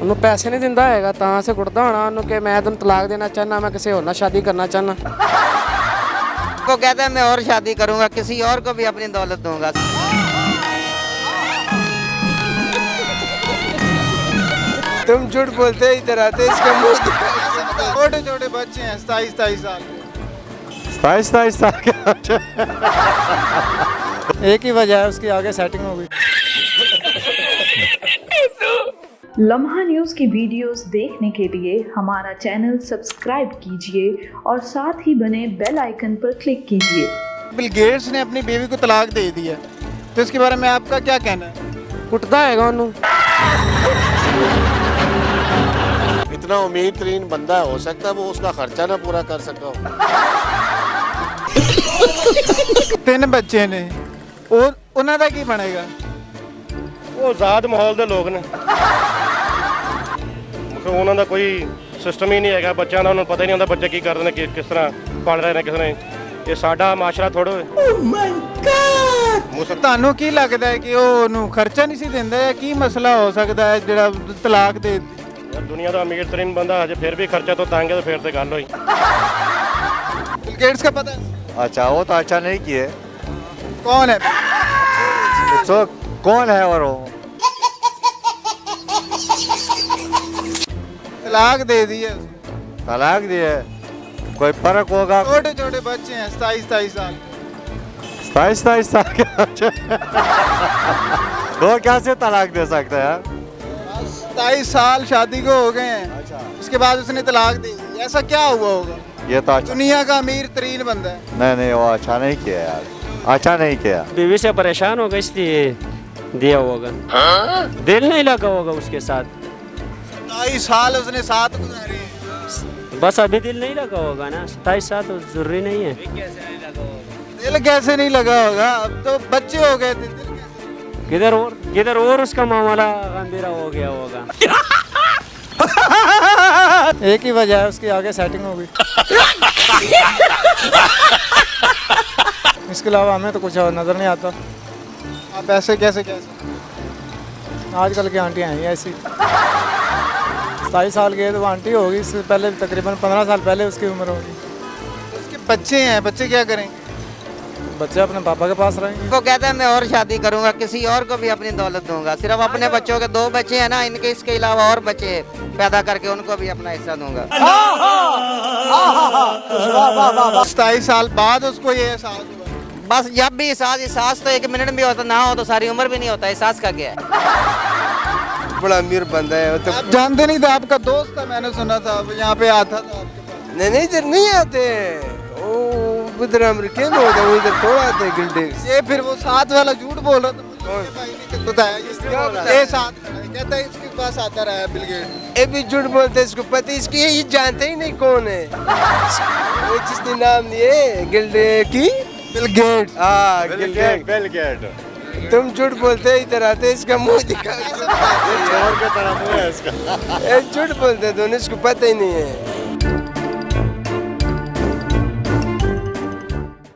ਉਹਨੂੰ ਪੈਸੇ नहीं दिंदा हैगा ਤਾਂ ਸੇ ਕੁੱਟਦਾ ਹੋਣਾ ਉਹਨੂੰ कि मैं ਤੈਨੂੰ तलाक देना चाहना, मैं किसी और ना शादी करना चाहना। को कहता है मैं और शादी करूंगा, किसी और को भी अपनी दौलत दूंगा। तुम झूठ बोलते ही इधर आते इसका मुंह छोटे छोटे बच्चे हैं 27 साल के। 27 साल के एक ही वजह है उसकी आगे सेटिंग हो गई। लम्हा न्यूज़ की वीडियोस देखने के लिए हमारा चैनल सब्सक्राइब कीजिए और साथ ही बने बेल आइकन पर क्लिक कीजिए। बिल गेट्स ने अपनी बीवी को तलाक दे दिया, तो इसके बारे में आपका क्या कहना है? ਕੁੱਟਦਾ ਹੈਗਾ ਉਹਨੂੰ। इतना उम्मीद तरीन बंदा हो सकता है वो उसका खर्चा ना पूरा कर सका हो। 3 ਬੱਚੇ ਨੇ, ਉਹ ਉਹਨਾਂ ਦਾ ਕੀ ਬਣੇਗਾ? ਉਹ ਆਜ਼ਾਦ ਮਾਹੌਲ ਦੇ ਲੋਕ ਨੇ, ਮਤਲਬ ਉਹਨਾਂ ਦਾ ਕੋਈ ਸਿਸਟਮ ਹੀ ਨਹੀਂ ਹੈਗਾ ਬੱਚਿਆਂ ਦਾ, ਉਹਨਾਂ ਨੂੰ ਪਤਾ ਹੀ ਨਹੀਂ ਹੁੰਦਾ ਬੱਚੇ ਕੀ ਕਰਦੇ ਨੇ, ਕਿਸ ਤਰ੍ਹਾਂ ਪਲ ਰਹੇ ਨੇ, ਕਿਸ ਨੇ। ਇਹ ਸਾਡਾ ਮਾਸ਼ਰਾ ਥੋੜ੍ਹਾ ਹੈ। ਤੁਹਾਨੂੰ ਕੀ ਲੱਗਦਾ ਹੈ ਕਿ ਉਹ ਉਹਨੂੰ ਖਰਚਾ ਨਹੀਂ ਸੀ ਦਿੰਦਾ, ਜਾਂ ਕੀ ਮਸਲਾ ਹੋ ਸਕਦਾ ਹੈ ਜਿਹੜਾ ਤਲਾਕ ਦੇ ਦਿੱਤੀ? ਯਾਰ ਦੁਨੀਆ ਦਾ ਅਮੀਰ ਤਰੀਨ ਬੰਦਾ ਹਜੇ ਫਿਰ ਵੀ ਖਰਚਾ ਤੋਂ ਤੰਗ ਹੈ, ਫਿਰ ਤੇ ਗੱਲ ਹੋਈ। बिल गेट्स का पता है? अच्छा वो तो अच्छा नहीं किए। कौन है? तो कौन है और वो? तलाक दे दिया, तलाक दिए, कोई फर्क होगा? छोटे छोटे बच्चे हैं 27 साल के। 27 साल के बच्चे वो कैसे तलाक दे सकता है यार? 27 साल शादी को हो गए हैं, उसके बाद उसने तलाक दे दी, ऐसा क्या हुआ होगा? ये तो अच्छा दुनिया का अमीर तरीन बंदा है। नहीं वो अच्छा नहीं किया यार, अच्छा नहीं किया। बीवी से परेशान होगा इसलिए दिया होगा। दिल नहीं लगा होगा उसके साथ, 27 साल उसने साथ गुजारे हैं। बस अभी दिल नहीं लगा होगा ना। 27 साल तो जरूरी नहीं है। दिल कैसे नहीं लगा होगा? अब तो बच्चे हो गए थे, दिल कैसे? किधर और उसका मामला गंभीर हो गया होगा। एक ही वजह है उसकी आगे सेटिंग हो गई। इसके अलावा हमें तो कुछ और नज़र नहीं आता। आप ऐसे कैसे आजकल की आंटियाँ हैं ऐसी। 27 साल की है तो वो आंटी होगी, इससे पहले तकरीबन 15 साल पहले उसकी उम्र होगी। उसके बच्चे हैं, बच्चे क्या करेंगे? बच्चे अपने पापा के पास रहेंगे। को कहता है मैं और शादी करूंगा, किसी और को भी अपनी दौलत दूंगा। सिर्फ अपने बच्चों के 2 बच्चे हैं ना, इनके इसके अलावा और बच्चे पैदा करके उनको भी अपना हिस्सा दूंगा। 27 साल बाद उसको ये एहसास हुआ। बस जब भी एहसास तो 1 मिनट भी होता ना हो तो सारी उम्र भी नहीं होता। एहसास का क्या है? बड़ा अमीर बंदा है तो। आप जानते नहीं थे, आपका दोस्त था, मैंने सुना था यहाँ पे आता था आपके पास। नहीं इधर नहीं आते हैं, वो इधर अमेरिकन होते हैं, वो इधर थोड़ा आते हैं गिल्डे। ये फिर वो साथ वाला झूठ बोल रहा था, मुझे भाई ने बताया ये साथ खड़ा है, कहता है इसके पास आता रहा है बिल गेट्स। ये भी झूठ बोलते हैं, इसको पता है, इसकी ये जानते ही नहीं कौन है वो जिसने नाम लिए गिल्डे की। Bill Gates. हाँ बिल गेट तुम झूठ बोलते हैं इधर आते हैं इसका मुंह दिखा। चोर के तरह मुंह है इसका। ये झूठ बोलते हैं दोनों, इसको पता ही नहीं है।